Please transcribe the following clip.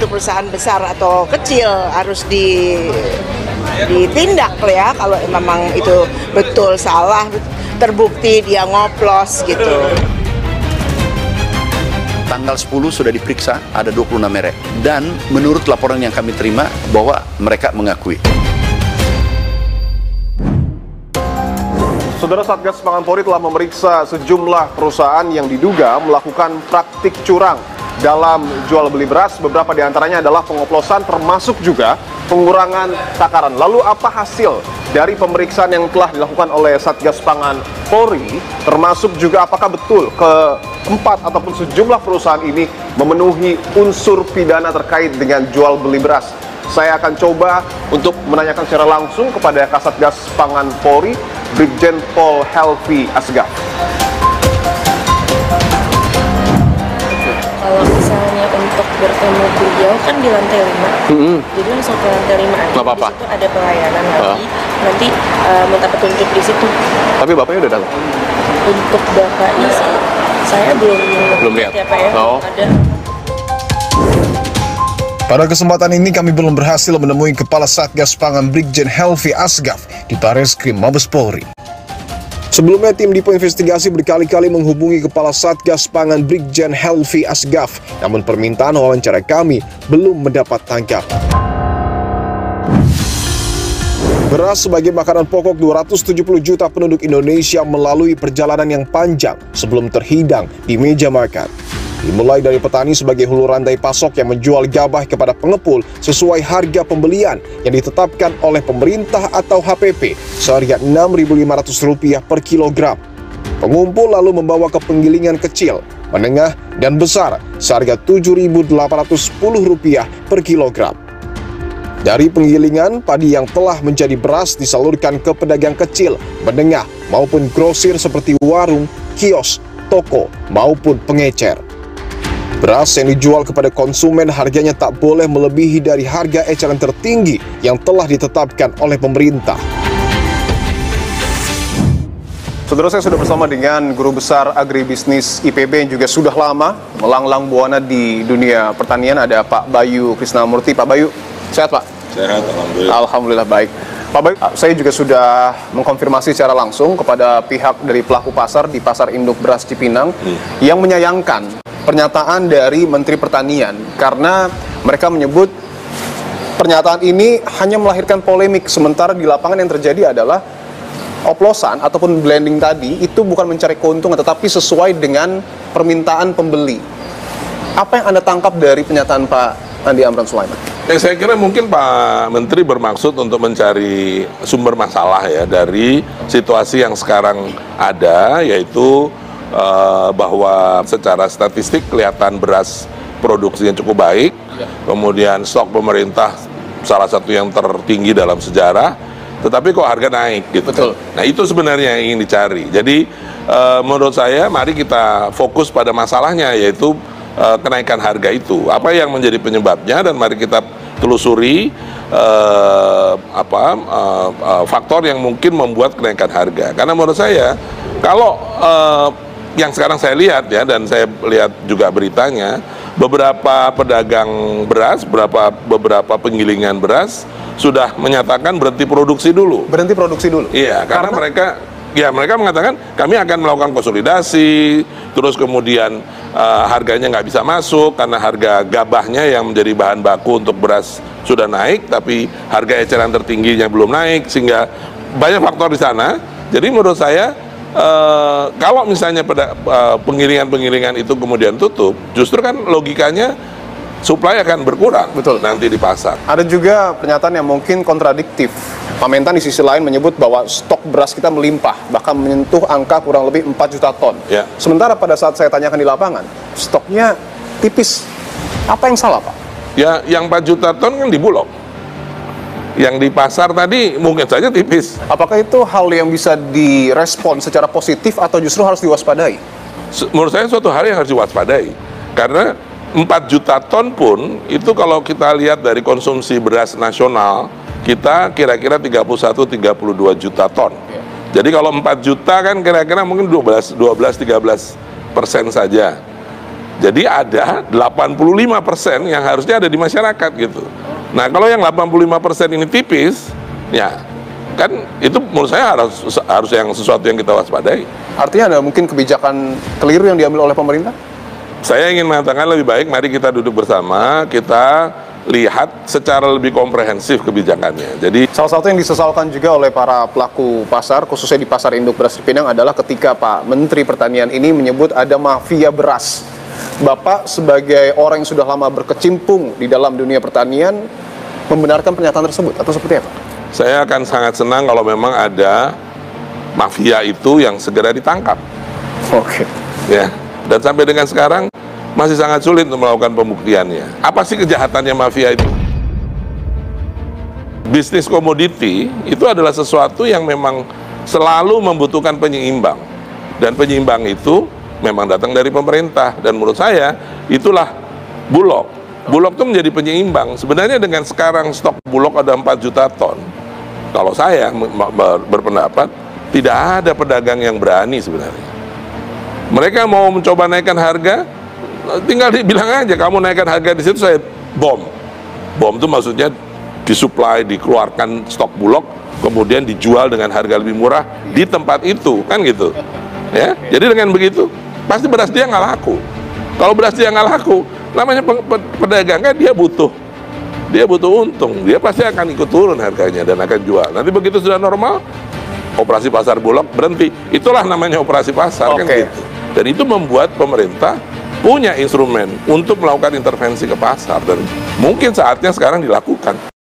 itu perusahaan besar atau kecil harus ditindak ya kalau memang itu betul salah, terbukti dia ngoplos gitu. Tanggal 10 sudah diperiksa, ada 26 merek. Dan menurut laporan yang kami terima bahwa mereka mengakui. Saudara, Satgas Pangan Polri telah memeriksa sejumlah perusahaan yang diduga melakukan praktik curang dalam jual beli beras. Beberapa di antaranya adalah pengoplosan termasuk juga pengurangan takaran. Lalu apa hasil dari pemeriksaan yang telah dilakukan oleh Satgas Pangan Polri? Termasuk juga apakah betul keempat ataupun sejumlah perusahaan ini memenuhi unsur pidana terkait dengan jual beli beras? Saya akan coba untuk menanyakan secara langsung kepada Kasatgas Pangan Polri, Brigjen Pol Helvi Asgaf. Kalau misalnya untuk bertemu beliau kan di lantai 5, jadi langsung ke lantai 5 aja. Di situ ada pelayanan lagi, nanti minta petunjuk di situ. Tapi Bapaknya udah datang? Untuk Bapaknya sih, saya belum lihat ya Pak ya, ada. Pada kesempatan ini kami belum berhasil menemui Kepala Satgas Pangan Brigjen Helvi Asgaf di Bareskrim Mabes Polri. Sebelumnya tim Dipo Investigasi berkali-kali menghubungi Kepala Satgas Pangan Brigjen Helvi Asgaf, namun permintaan wawancara kami belum mendapat tanggapan. Beras sebagai makanan pokok 270 juta penduduk Indonesia melalui perjalanan yang panjang sebelum terhidang di meja makan. Dimulai dari petani sebagai hulu rantai pasok yang menjual gabah kepada pengepul sesuai harga pembelian yang ditetapkan oleh pemerintah atau HPP seharga Rp6.500 per kilogram. Pengumpul lalu membawa ke penggilingan kecil, menengah, dan besar seharga Rp7.810 per kilogram. Dari penggilingan, padi yang telah menjadi beras disalurkan ke pedagang kecil, menengah, maupun grosir seperti warung, kios, toko, maupun pengecer. Beras yang dijual kepada konsumen harganya tak boleh melebihi dari harga eceran tertinggi yang telah ditetapkan oleh pemerintah. Saudara, saya sudah bersama dengan Guru Besar Agribisnis IPB yang juga sudah lama melanglang buana di dunia pertanian. Ada Pak Bayu Krisnamurti. Pak Bayu, sehat Pak? Sehat, Alhamdulillah. Alhamdulillah baik. Pak Bayu, saya juga sudah mengkonfirmasi secara langsung kepada pihak dari pelaku pasar di Pasar Induk Beras Cipinang yang menyayangkan pernyataan dari Menteri Pertanian karena mereka menyebut pernyataan ini hanya melahirkan polemik, sementara di lapangan yang terjadi adalah oplosan ataupun blending tadi itu bukan mencari keuntungan tetapi sesuai dengan permintaan pembeli. Apa yang Anda tangkap dari pernyataan Pak Andi Amran Sulaiman? Saya kira mungkin Pak Menteri bermaksud untuk mencari sumber masalah ya dari situasi yang sekarang ada, yaitu bahwa secara statistik kelihatan beras produksinya cukup baik, kemudian stok pemerintah salah satu yang tertinggi dalam sejarah, tetapi kok harga naik gitu. Betul. Nah itu sebenarnya yang ingin dicari. Jadi menurut saya mari kita fokus pada masalahnya, yaitu kenaikan harga itu. Apa yang menjadi penyebabnya, dan mari kita telusuri faktor yang mungkin membuat kenaikan harga. Karena menurut saya kalau yang sekarang saya lihat ya, dan saya lihat juga beritanya, beberapa pedagang beras, beberapa penggilingan beras sudah menyatakan berhenti produksi dulu. Berhenti produksi dulu? Iya, karena mereka mengatakan kami akan melakukan konsolidasi, terus kemudian harganya nggak bisa masuk karena harga gabahnya yang menjadi bahan baku untuk beras sudah naik, tapi harga eceran tertingginya belum naik, sehingga banyak faktor di sana. Jadi menurut saya kalau misalnya penggilingan itu kemudian tutup, justru kan logikanya supply akan berkurang. Betul. Nanti di pasar. Ada juga pernyataan yang mungkin kontradiktif. Pak Mentan di sisi lain menyebut bahwa stok beras kita melimpah, bahkan menyentuh angka kurang lebih 4 juta ton. Ya. Sementara pada saat saya tanyakan di lapangan, stoknya tipis. Apa yang salah, Pak? Ya, yang 4 juta ton kan di Bulog. Yang di pasar tadi mungkin saja tipis. Apakah itu hal yang bisa direspon secara positif atau justru harus diwaspadai? Menurut saya suatu hal yang harus diwaspadai. Karena 4 juta ton pun, itu kalau kita lihat dari konsumsi beras nasional, kita kira-kira 31-32 juta ton. Jadi kalau 4 juta kan kira-kira mungkin 12-13% saja. Jadi ada 85% yang harusnya ada di masyarakat gitu. Nah, kalau yang 85% ini tipis, ya kan itu menurut saya harus yang sesuatu yang kita waspadai. Artinya ada mungkin kebijakan keliru yang diambil oleh pemerintah? Saya ingin mengatakan lebih baik mari kita duduk bersama, kita lihat secara lebih komprehensif kebijakannya. Jadi Salah satu yang disesalkan juga oleh para pelaku pasar, khususnya di pasar induk beras Cipinang, adalah ketika Pak Menteri Pertanian ini menyebut ada mafia beras. Bapak sebagai orang yang sudah lama berkecimpung di dalam dunia pertanian, membenarkan pernyataan tersebut atau seperti apa? saya akan sangat senang kalau memang ada mafia itu yang segera ditangkap. Oke. Ya, dan sampai dengan sekarang masih sangat sulit untuk melakukan pembuktiannya. Apa sih kejahatannya mafia itu? Bisnis komoditi itu adalah sesuatu yang memang selalu membutuhkan penyeimbang. Dan penyeimbang itu memang datang dari pemerintah. Dan menurut saya itulah Bulog. Bulog itu menjadi penyeimbang. Sebenarnya dengan sekarang stok Bulog ada 4 juta ton. Kalau saya berpendapat tidak ada pedagang yang berani sebenarnya. Mereka mau mencoba naikkan harga, tinggal bilang aja, kamu naikkan harga di situ, saya bom. Bom itu maksudnya disuplai, dikeluarkan stok Bulog, kemudian dijual dengan harga lebih murah di tempat itu, kan gitu. Ya, jadi dengan begitu pasti beras dia nggak laku. Kalau beras dia nggak laku, namanya pedagang kan dia butuh untung, dia pasti akan ikut turun harganya dan akan jual. Nanti begitu sudah normal, operasi pasar Bulog berhenti. Itulah namanya operasi pasar, kan gitu. Dan itu membuat pemerintah punya instrumen untuk melakukan intervensi ke pasar dan mungkin saatnya sekarang dilakukan.